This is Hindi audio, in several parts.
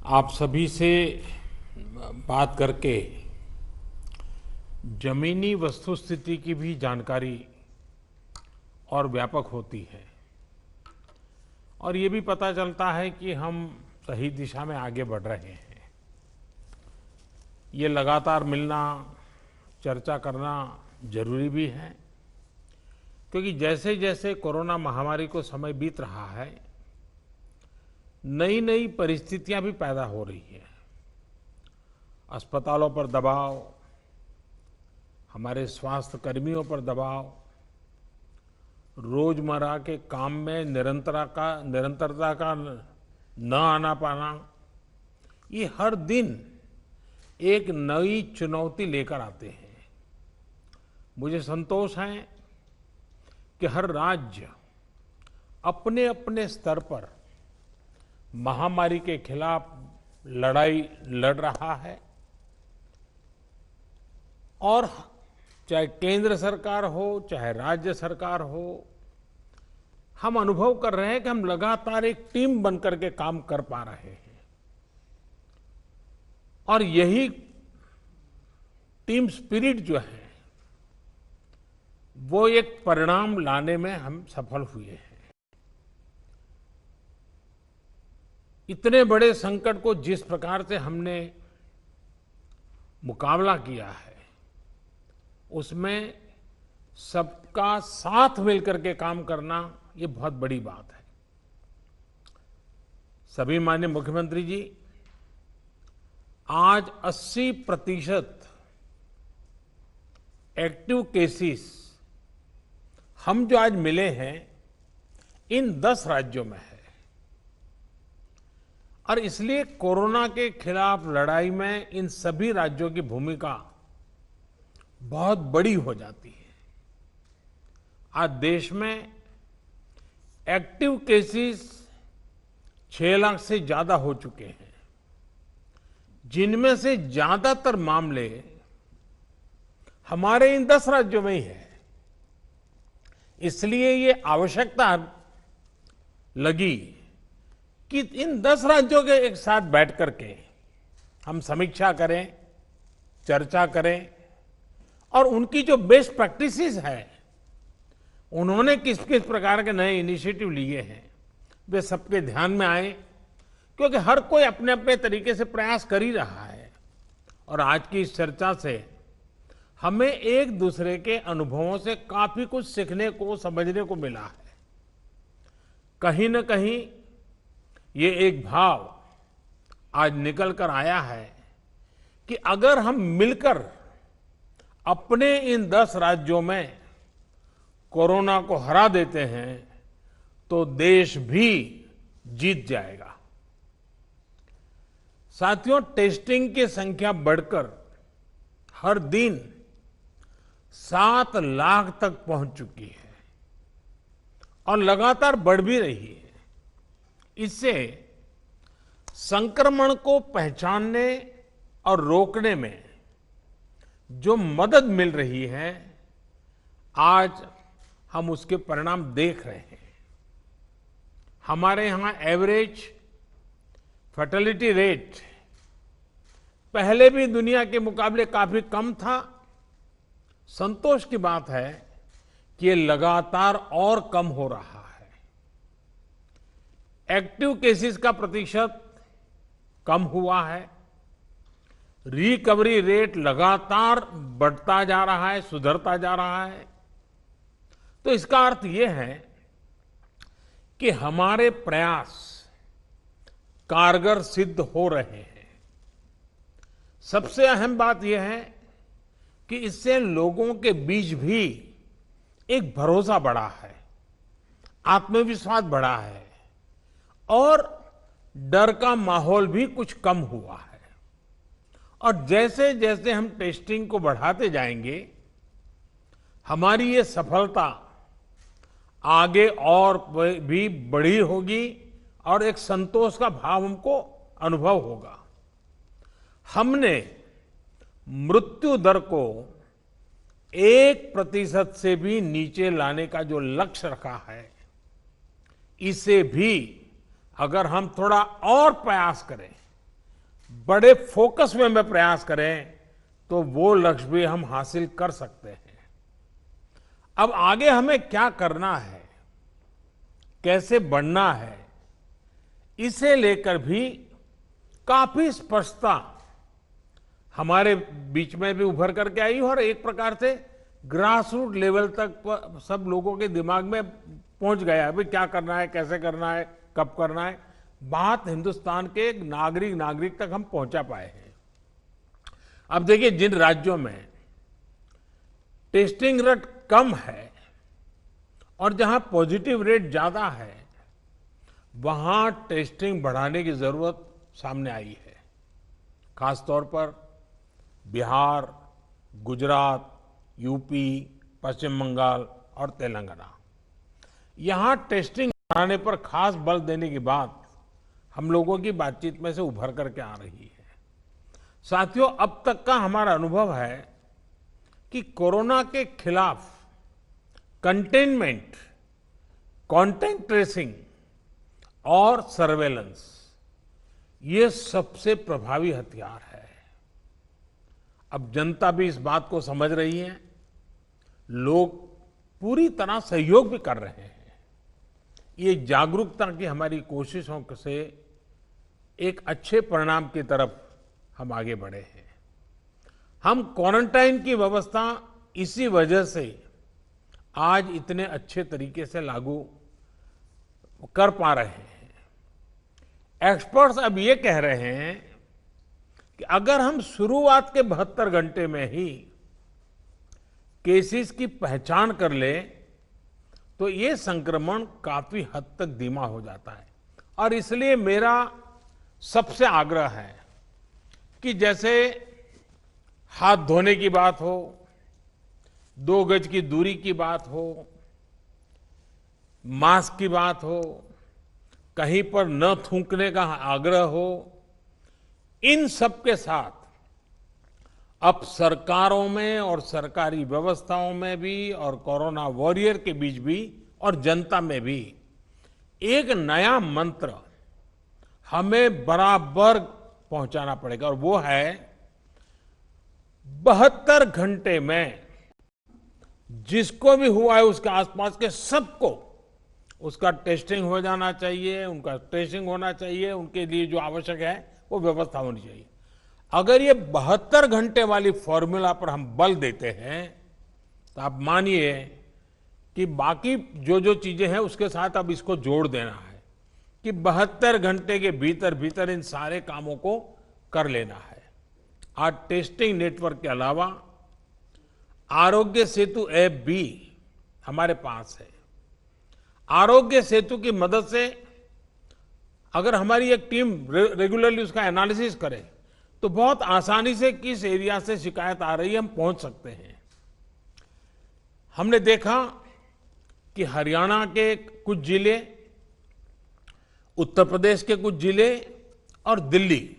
आप सभी से बात करके जमीनी वस्तुस्थिति की भी जानकारी और व्यापक होती है और ये भी पता चलता है कि हम सही दिशा में आगे बढ़ रहे हैं। ये लगातार मिलना, चर्चा करना जरूरी भी है, क्योंकि जैसे जैसे कोरोना महामारी को समय बीत रहा है, नई नई परिस्थितियां भी पैदा हो रही है। अस्पतालों पर दबाव, हमारे स्वास्थ्य कर्मियों पर दबाव, रोजमर्रा के काम में निरंतरता का न आना पाना, ये हर दिन एक नई चुनौती लेकर आते हैं। मुझे संतोष है कि हर राज्य अपने अपने स्तर पर महामारी के खिलाफ लड़ाई लड़ रहा है और चाहे केंद्र सरकार हो, चाहे राज्य सरकार हो, हम अनुभव कर रहे हैं कि हम लगातार एक टीम बनकर के काम कर पा रहे हैं और यही टीम स्पिरिट जो है वो एक परिणाम लाने में हम सफल हुए हैं। इतने बड़े संकट को जिस प्रकार से हमने मुकाबला किया है, उसमें सबका साथ मिलकर के काम करना ये बहुत बड़ी बात है। सभी माननीय मुख्यमंत्री जी, आज 80% एक्टिव केसेस हम जो आज मिले हैं इन 10 राज्यों में है और इसलिए कोरोना के खिलाफ लड़ाई में इन सभी राज्यों की भूमिका बहुत बड़ी हो जाती है। आज देश में एक्टिव केसेस 6 लाख से ज्यादा हो चुके हैं, जिनमें से ज्यादातर मामले हमारे इन 10 राज्यों में ही है। इसलिए ये आवश्यकता लगी कि इन 10 राज्यों के एक साथ बैठ करके हम समीक्षा करें, चर्चा करें और उनकी जो बेस्ट प्रैक्टिसेस है, उन्होंने किस किस प्रकार के नए इनिशिएटिव लिए हैं, वे सबके ध्यान में आए, क्योंकि हर कोई अपने अपने तरीके से प्रयास कर ही रहा है। और आज की इस चर्चा से हमें एक दूसरे के अनुभवों से काफी कुछ सीखने को, समझने को मिला है। कहीं न कहीं ये एक भाव आज निकल कर आया है कि अगर हम मिलकर अपने इन 10 राज्यों में कोरोना को हरा देते हैं तो देश भी जीत जाएगा। साथियों, टेस्टिंग की संख्या बढ़कर हर दिन 7 लाख तक पहुंच चुकी है और लगातार बढ़ भी रही है। इससे संक्रमण को पहचानने और रोकने में जो मदद मिल रही है, आज हम उसके परिणाम देख रहे हैं। हमारे यहां एवरेज फर्टिलिटी रेट पहले भी दुनिया के मुकाबले काफी कम था। संतोष की बात है कि ये लगातार और कम हो रहा है। एक्टिव केसेस का प्रतिशत कम हुआ है। रिकवरी रेट लगातार बढ़ता जा रहा है, सुधरता जा रहा है। तो इसका अर्थ यह है कि हमारे प्रयास कारगर सिद्ध हो रहे हैं। सबसे अहम बात यह है कि इससे लोगों के बीच भी एक भरोसा बढ़ा है, आत्मविश्वास बढ़ा है और डर का माहौल भी कुछ कम हुआ है। और जैसे जैसे हम टेस्टिंग को बढ़ाते जाएंगे, हमारी ये सफलता आगे और भी बड़ी होगी और एक संतोष का भाव हमको अनुभव होगा। हमने मृत्यु दर को 1% से भी नीचे लाने का जो लक्ष्य रखा है, इसे भी अगर हम थोड़ा और प्रयास करें बड़े फोकस में प्रयास करें तो वो लक्ष्य भी हम हासिल कर सकते हैं। अब आगे हमें क्या करना है, कैसे बढ़ना है, इसे लेकर भी काफी स्पष्टता हमारे बीच में भी उभर करके आई और एक प्रकार से ग्रास रूट लेवल तक सब लोगों के दिमाग में पहुंच गया है। भाई क्या करना है, कैसे करना है, कब करना है, बात हिंदुस्तान के एक नागरिक तक हम पहुंचा पाए हैं। अब देखिए, जिन राज्यों में टेस्टिंग रेट कम है और जहां पॉजिटिव रेट ज्यादा है, वहां टेस्टिंग बढ़ाने की जरूरत सामने आई है। खासतौर पर बिहार, गुजरात, यूपी, पश्चिम बंगाल और तेलंगाना, यहां टेस्टिंग बढ़ाने पर खास बल देने की बात हम लोगों की बातचीत में से उभर करके आ रही है। साथियों, अब तक का हमारा अनुभव है कि कोरोना के खिलाफ कंटेनमेंट, कॉन्टैक्ट ट्रेसिंग और सर्वेलेंस, ये सबसे प्रभावी हथियार है। अब जनता भी इस बात को समझ रही है, लोग पूरी तरह सहयोग भी कर रहे हैं। ये जागरूकता की हमारी कोशिशों से एक अच्छे परिणाम की तरफ हम आगे बढ़े हैं। हम क्वारंटाइन की व्यवस्था इसी वजह से आज इतने अच्छे तरीके से लागू कर पा रहे हैं। एक्सपर्ट्स अब ये कह रहे हैं कि अगर हम शुरुआत के 72 घंटे में ही केसेस की पहचान कर ले तो ये संक्रमण काफी हद तक धीमा हो जाता है। और इसलिए मेरा सबसे आग्रह है कि जैसे हाथ धोने की बात हो, 2 गज की दूरी की बात हो, मास्क की बात हो, कहीं पर न थूकने का आग्रह हो, इन सब के साथ अब सरकारों में और सरकारी व्यवस्थाओं में भी और कोरोना वॉरियर के बीच भी और जनता में भी एक नया मंत्र हमें बराबर पहुंचाना पड़ेगा, और वो है 72 घंटे में जिसको भी हुआ है उसके आसपास के सबको उसका टेस्टिंग हो जाना चाहिए, उनका ट्रेसिंग होना चाहिए, उनके लिए जो आवश्यक है वो व्यवस्था होनी चाहिए। अगर ये 72 घंटे वाली फॉर्मूला पर हम बल देते हैं तो आप मानिए कि बाकी जो जो चीजें हैं उसके साथ अब इसको जोड़ देना है कि 72 घंटे के भीतर भीतर इन सारे कामों को कर लेना है। आज टेस्टिंग नेटवर्क के अलावा आरोग्य सेतु ऐप भी हमारे पास है। आरोग्य सेतु की मदद से अगर हमारी एक टीम रेगुलरली उसका एनालिसिस करे तो बहुत आसानी से किस एरिया से शिकायत आ रही है हम पहुंच सकते हैं। हमने देखा कि हरियाणा के कुछ जिले, उत्तर प्रदेश के कुछ जिले और दिल्ली,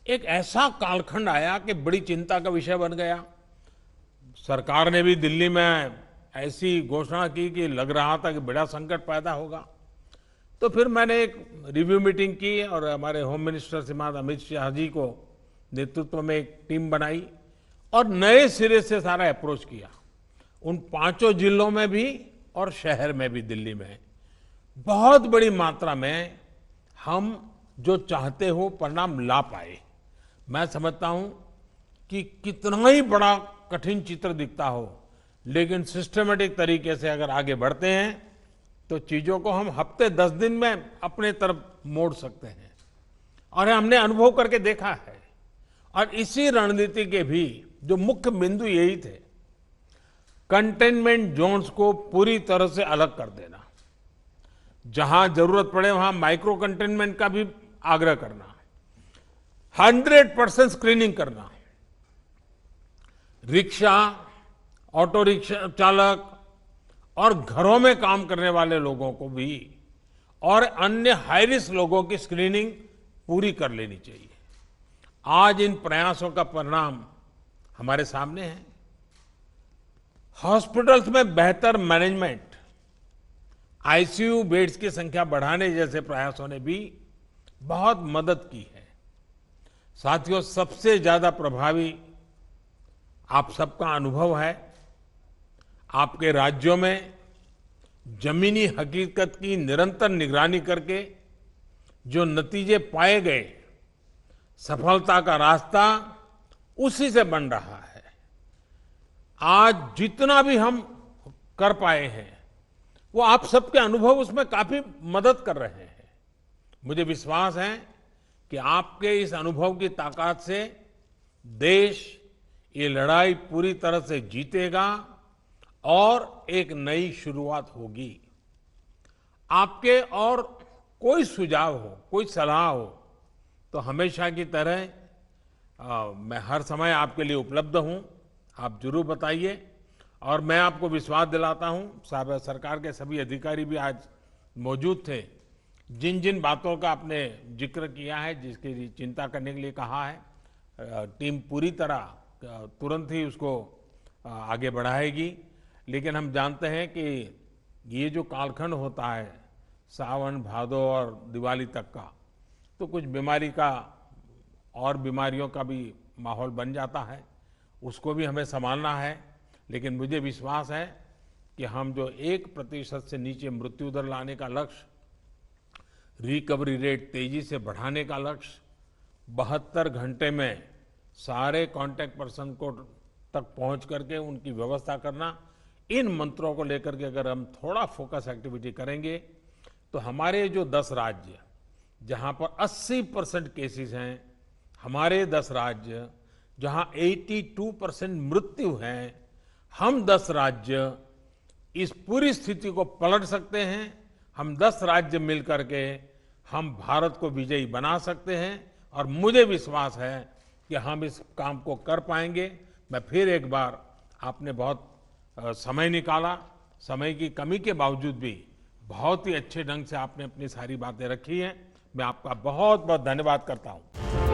एक ऐसा कालखंड आया कि बड़ी चिंता का विषय बन गया। सरकार ने भी दिल्ली में ऐसी घोषणा की कि लग रहा था कि बड़ा संकट पैदा होगा। तो फिर मैंने एक रिव्यू मीटिंग की और हमारे होम मिनिस्टर श्रीमान अमित शाह जी को नेतृत्व में एक टीम बनाई और नए सिरे से सारा अप्रोच किया। उन 5 जिलों में भी और शहर में भी, दिल्ली में बहुत बड़ी मात्रा में हम जो चाहते हो परिणाम ला पाए। मैं समझता हूं कि कितना ही बड़ा कठिन चित्र दिखता हो, लेकिन सिस्टमेटिक तरीके से अगर आगे बढ़ते हैं तो चीजों को हम हफ्ते 10 दिन में अपने तरफ मोड़ सकते हैं। और हमने अनुभव करके देखा है। और इसी रणनीति के भी जो मुख्य बिंदु यही थे, कंटेनमेंट जोन्स को पूरी तरह से अलग कर देना, जहां जरूरत पड़े वहां माइक्रो कंटेनमेंट का भी आग्रह करना, 100% स्क्रीनिंग करना, रिक्शा, ऑटो रिक्शा चालक और घरों में काम करने वाले लोगों को भी और अन्य हाई रिस्क लोगों की स्क्रीनिंग पूरी कर लेनी चाहिए। आज इन प्रयासों का परिणाम हमारे सामने है। हॉस्पिटल्स में बेहतर मैनेजमेंट, आईसीयू बेड्स की संख्या बढ़ाने जैसे प्रयासों ने भी बहुत मदद की है। साथियों, सबसे ज्यादा प्रभावी आप सबका अनुभव है। आपके राज्यों में जमीनी हकीकत की निरंतर निगरानी करके जो नतीजे पाए गए, सफलता का रास्ता उसी से बन रहा है। आज जितना भी हम कर पाए हैं, वो आप सबके अनुभव उसमें काफी मदद कर रहे हैं। मुझे विश्वास है कि आपके इस अनुभव की ताकत से देश ये लड़ाई पूरी तरह से जीतेगा और एक नई शुरुआत होगी। आपके और कोई सुझाव हो, कोई सलाह हो, तो हमेशा की तरह मैं हर समय आपके लिए उपलब्ध हूं। आप जरूर बताइए। और मैं आपको विश्वास दिलाता हूं, सरकार के सभी अधिकारी भी आज मौजूद थे। जिन जिन बातों का आपने जिक्र किया है, जिसकी चिंता करने के लिए कहा है, टीम पूरी तरह तुरंत ही उसको आगे बढ़ाएगी। लेकिन हम जानते हैं कि ये जो कालखंड होता है सावन, भादो और दिवाली तक का, तो कुछ बीमारी का और बीमारियों का भी माहौल बन जाता है, उसको भी हमें संभालना है। लेकिन मुझे विश्वास है कि हम जो 1% से नीचे मृत्यु दर लाने का लक्ष्य, रिकवरी रेट तेजी से बढ़ाने का लक्ष्य, 72 घंटे में सारे कांटेक्ट पर्सन को तक पहुंच करके उनकी व्यवस्था करना, इन मंत्रों को लेकर के अगर हम थोड़ा फोकस एक्टिविटी करेंगे तो हमारे जो 10 राज्य जहां पर 80% केसेस हैं, हमारे 10 राज्य जहां 82% मृत्यु हैं, हम 10 राज्य इस पूरी स्थिति को पलट सकते हैं। हम 10 राज्य मिलकर के हम भारत को विजयी बना सकते हैं और मुझे विश्वास है कि हम इस काम को कर पाएंगे। मैं फिर एक बार, आपने बहुत समय निकाला, समय की कमी के बावजूद भी बहुत ही अच्छे ढंग से आपने अपनी सारी बातें रखी हैं। मैं आपका बहुत बहुत धन्यवाद करता हूं।